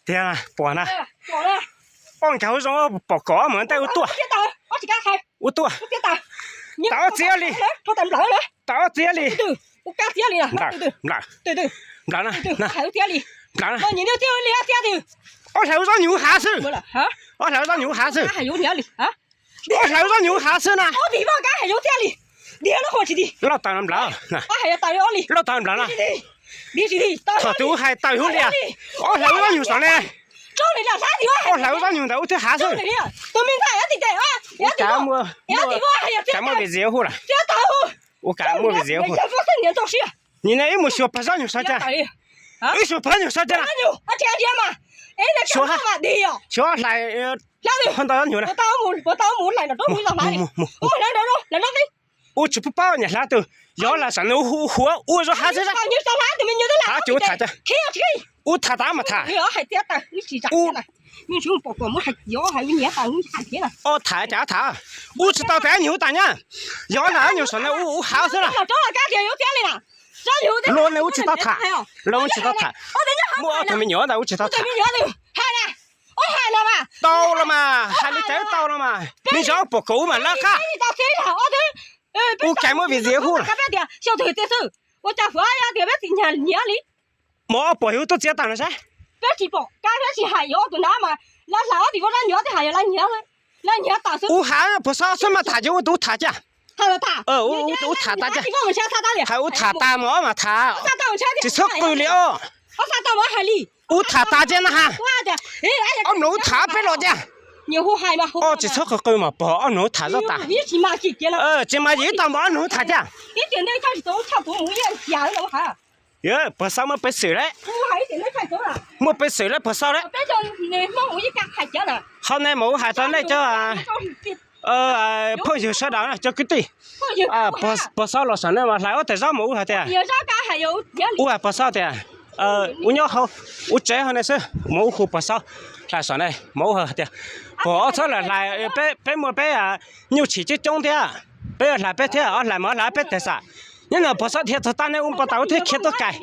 天啊，bỏ nè con cháu giống bỏ cỏ mà tay tua u tua tao chia đi tao chia đi lại nè我头上牛下水，我头上牛下水，还有点哩啊！我头上牛下水呢。我地方干还有点哩，连了好几的。老当然不啦，我还要打药哩。老当然不啦。你是的，他都还打药哩啊！我头上牛上呢。找你了啥地方？我头上牛头在下水。找你了，都明白要得的啊！要得我，要得我还要干么被热乎了？这要打我。我干么被热乎？你找谁？你那有没学不上牛啥子？有学不上牛啥子了？啊，这样嘛。哎，那小孩嘛，对呀。小孩来看到牛了。我到木来了，都没到哪里。我来这，我就不包你拉都，要来上头火，我说还是。你上哪都没牛的来。他就他的。可以。我他打没他？哎呀，还点打，你谁家了？你说包括我还要还有年打你还天了。哦，他家他，我知道带牛大娘，要那牛上来我好死了。找了干爹有点的了。罗那我知道他，那我知道他，我都没牛的，我知道他。还呢？我还了嘛？到了嘛，还没再到了嘛？你想不够嘛？那卡？我干么被热乎了？小偷得手，我家父呀，这边今天年里。没不有都接单了噻。别去包，干别去还要都那嘛？那啥地方那牛的还要那牛打手。我还不少什么他就我都他家。他打。我他打家。还有他打么嘛他？这车贵了。我啥打我还里？我他打家呢哈。我的，哦，弄他别了家。你好害嘛？哦，这车可贵嘛？不，哦，弄他着打。你起码去给了。起码一打嘛弄他家。一点点开始走，差不多没人家了还。哟，不少么被收了。我还一点点开走了。没被收了不少了。别叫那毛一干还家了。好那毛还到那叫啊。朋友说到了，叫个对。啊，不少了，上来嘛，来我带上毛还的。有啥干还有？我还不少的。我要好，我这样的是毛货不少，来上来毛还的。不错了，来别么别啊，牛气就中的，不要来别的啊，来么来别的啥。你那不少天头打那我不到天看到改。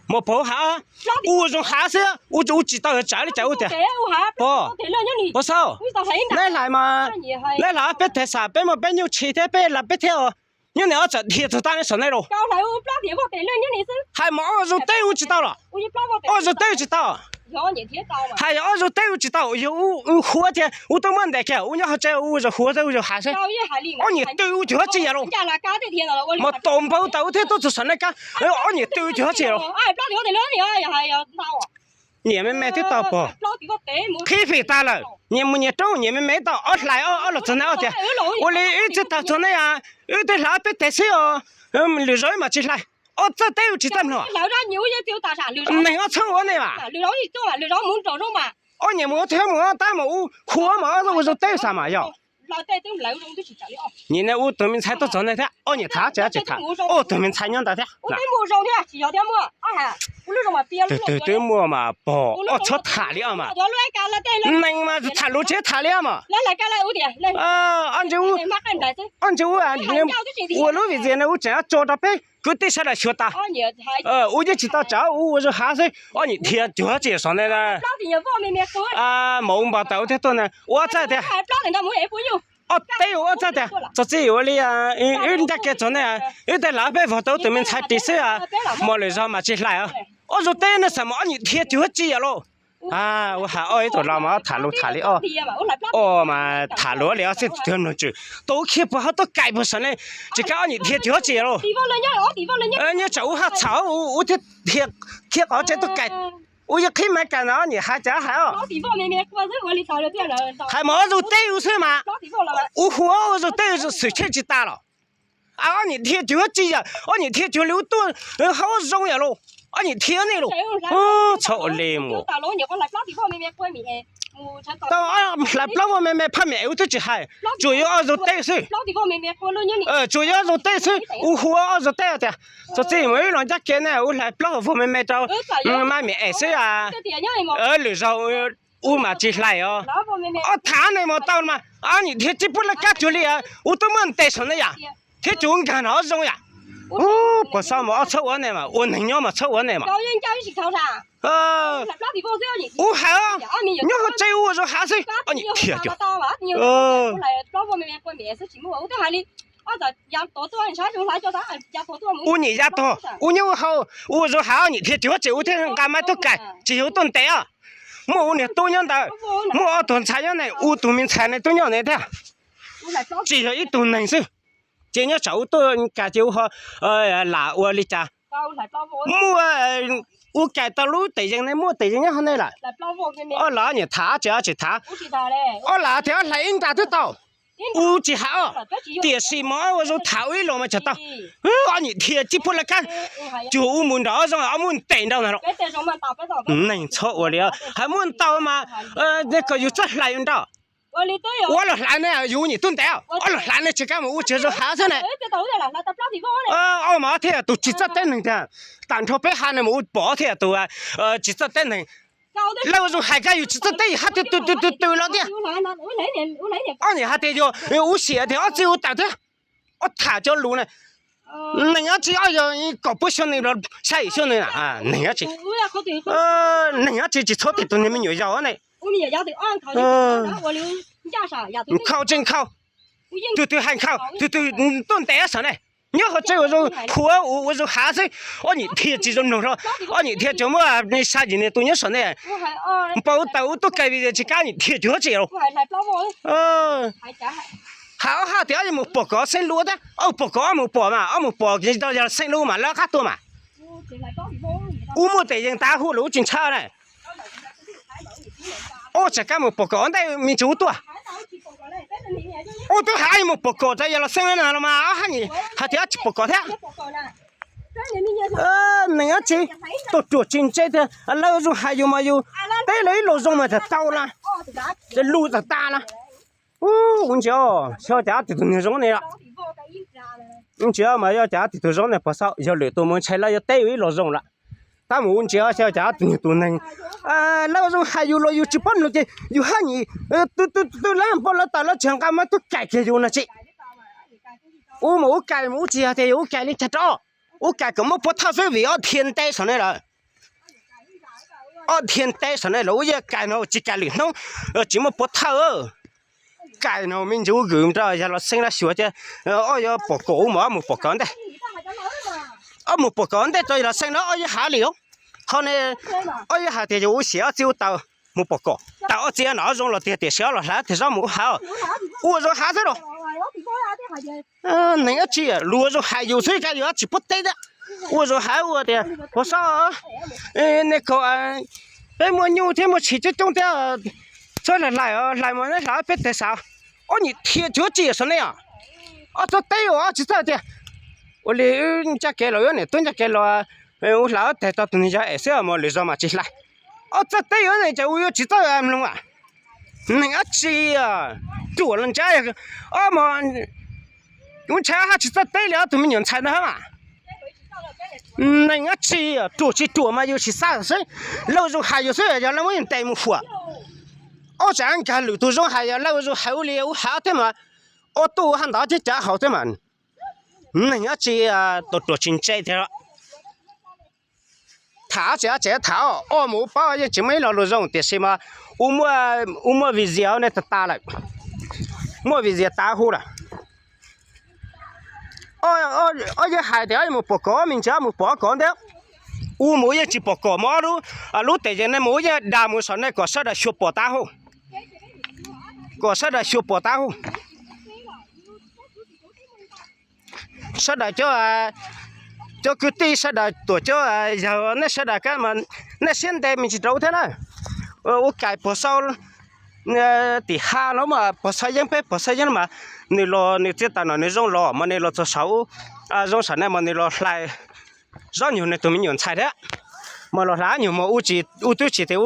没不好，我用哈子，我知道要叫你叫我的。不少，来嘛，来那别的啥，别么别牛气的别那别的哦。你那这天头打的上来了。还没2肉对我知道了。2肉对知道。还有2肉对我知道，有活的我都没得看，我要这我就活的我就还是。你对我就要这样了。没东北到天都是上来干，你对我就要这样了。你们买得到不？开肥大了，你们种，你们买到来了真的的。我来一直到真的呀，有的那边得是哦，刘肉嘛进来。这都有几张了？牛也就打啥？那个称我呢嘛？刘你走嘛？刘没找着嘛？你没听没打没？活嘛？我说带啥嘛要？你那我对面菜都做那的，你他这他，对面菜娘的的。我对没烧的，只要点么？我那什么别了。对么嘛不？炒他了嘛？那嘛是他录这他了嘛？来干来我的。按照我我那位置呢，我这样找到呗。我对下来学打，我就知道这，我说还是，你天就要接上来了。没到的多呢，我在的。对，我在的，这有的啊，人家给做呢，有的老板夫都对面才比赛啊，没来上嘛进来啊。我说对那什么，你天就要接了。我还一头老毛塔路塔里嘛塔罗了是这么久，都看不好都改不上来，这个你天就要接了。你走下草，我的天好这都改，我也可以买改了，你还这还哦。还没肉带有水嘛？我活肉带有水全去打了，你天就要接呀，你天就留多，好容易了。你听你喽，操你么！来不我妹妹拍面有得去嗨，主要2肉带水。主要2肉带水，我活2肉带的，这没人家给呢，我来不我妹妹找买面水啊，2肉我嘛进来哦。他那么到了嘛？你天这不能干这里啊，我都没带上了呀，天就干2肉呀。哦，不少嘛，抽完的嘛，我能要嘛，抽完的嘛。教人教育是考啥？呃，那地方只有你。我还啊，你你和这我说还是，哦，你天就，来，老婆妹妹过面试题目，我都喊你。啊，在家多多人啥就来叫啥，家多多。我你家多，我你好，我说好，你天就9天干嘛都改，只有顿得啊。我呢多样的，我顿菜样的，我都没菜呢多样的的，只有一顿能吃。今年走多改就好，拿我哩家。我改到路地上呢，我地上好呢啦。哦，拿你他家去他。哦，拿条来应打得到。我只好，电视嘛，我说头一路嘛就到。你天只不来干，就我们这上我们等到那了。能错我了，还没到嘛？那个有这来用到。我了来呢，有你蹲掉，我了来呢，去干嘛？我就是好着呢。我天都几只等人的，单车被喊了我8天都几只等人。老说还敢有几只等，还得对了的。你还得就我写的，只有打的，我他叫路呢。人家只要搞不行那个下一行的啊，人家去。人家去错的都你们有要呢。靠真靠，对还靠，对都带上来。你和这个说破我说还是你天这种弄说你天怎么你啥人呢都你说呢包豆都改变去干你天就这了好点也没报告生路的报告没报嘛没报你到要生路嘛那卡多嘛我没得人打呼噜警察呢这个没报告但没做多我都还没报告，这要了生了了嘛？你还得去报告他。那个这都做经济的，老种还有没有？带来老种嘛就到了，这路就大了。我讲小家地头那种的了。你只要嘛要家地头上的不少，要来多么菜了，要带回老种了。但我们家小家地头能，老种还有了有几本了的，有喊你都烂不了，到了墙干嘛都改开用了去。我没改，我只要的我改你知道，我改个么不掏水为要天带上来了。天带上来了，我也改了，只改了弄，怎么不掏哦？改了mình就gửi ra giờ nó sinh ra sửa chứ, giờ bỏ cổ mà một bỏ con đây, một bỏ con đây rồi là sinh nó hạ liễu, hôm nay hạ thì tôi xé chiếu tàu một bỏ cổ, tàu chỉ nó dùng là thì xé là lá thì sao một hạ, rồi hạ thế rồi, này cái gì lúa rồi hạ nhiều suy cái gì chỉ bút tay đó, rồi hạ thì có sao, này có bây giờ nhiều thêm một chỉ trong đó. Cho là lại mà nó lại biết tại sao nhỉ thiệt chúa chỉ sao này cho tay chỉ sao thế lấy chắc cái rồi này tôi chắc cái rồi lão tại tao tụi nó sẽ mà lấy ra mà chỉ lại cho tay này cho tôi chỉ tao em luôn này chỉ chủ lần trái mà chúng cha chỉ tao tay là tụi mình nhận sai nữa mà này chỉ chủ mà yêu chỉ sao thế lâu rồi hay yêu thế giờ nó mới tay một phút chẳng cả lũ tôi rồi hay lâu rồi hậu liễu hả thế mà tôi hắn đó chứ chả hậu thế mà này chỉ tổ chính trị thế đó thả thả mua bao nhiêu chỉ mấy lò rong thì xem mà mua vì gì này ta lại mua vì gì ta hú là giờ hai đứa một bọc cỏ mình chả một bọc cỏ đấy mua giờ chỉ bọc cỏ mà lúc tới giờ này mua giờ đào mua sắn này có sao là chụp bọc ta hú có sao là chụp bọc ta hú sao là cho cứ tí sao là tổ cho giờ nó sao là cái mà nó hiện tại mình chỉ đâu thế này cái bọc sau thì ha nó mà bọc sau nhưng mà nè lo nè chết ta nó rong lo mà nè lo cho sáu rong sản này mà nè lo lại rất nhiều nè tụi mình nhận sai đấy mà lo lá nhiều mà u tôi chỉ thấy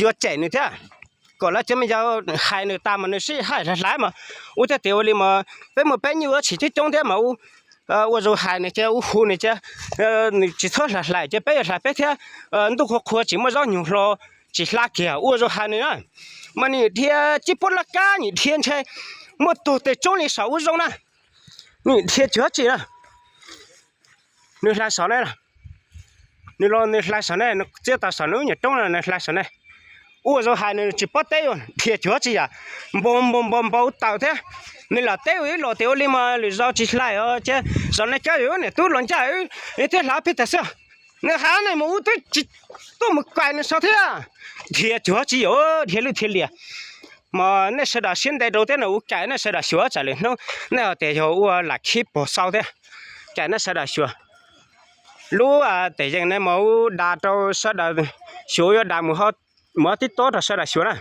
vừa chạy nữa thế còn là cho mình giao hai người ta mà nó sẽ hai là lái mà u thế tiểu đi mà với một bé nhiều chỉ thích trong thế mà u rồi hai này chứ u này chứ chỉ thôi là lại chứ bé thế tôi khó chỉ mà rất nhiều lo chỉ là kia u rồi hai này mà nè thì chỉ bốn là cá nè thiên chơi một tổ tế trong này sáu rong nè nè thì chữa chỉ là nước lá sỏi này nước lá sỏi này nó chưa ta sỏi nước nhỉ trong là nước lá sỏi này ủa rồi hai người chỉ bắt tay rồi thiệt chúa gì à bom tàu thế nên là téo ấy lò téo lên mà lì rau chỉ lại chứ giờ này cái yếu này tôi lần chạy ấy thế lá biết sao nó há này mà tôi một cái nó sao thế à thiệt chúa gì ở thiệt liệt mà nó sẽ đã hiện đại đầu tiên là cái nó sẽ đã sửa trả lại nó để cho là keep bộ sau thế cái nó sẽ đã sửa lúc để cho nó mẫu đa trâu sẽ đã sửa đa một hot mở tít tốt là sẽ đã sửa này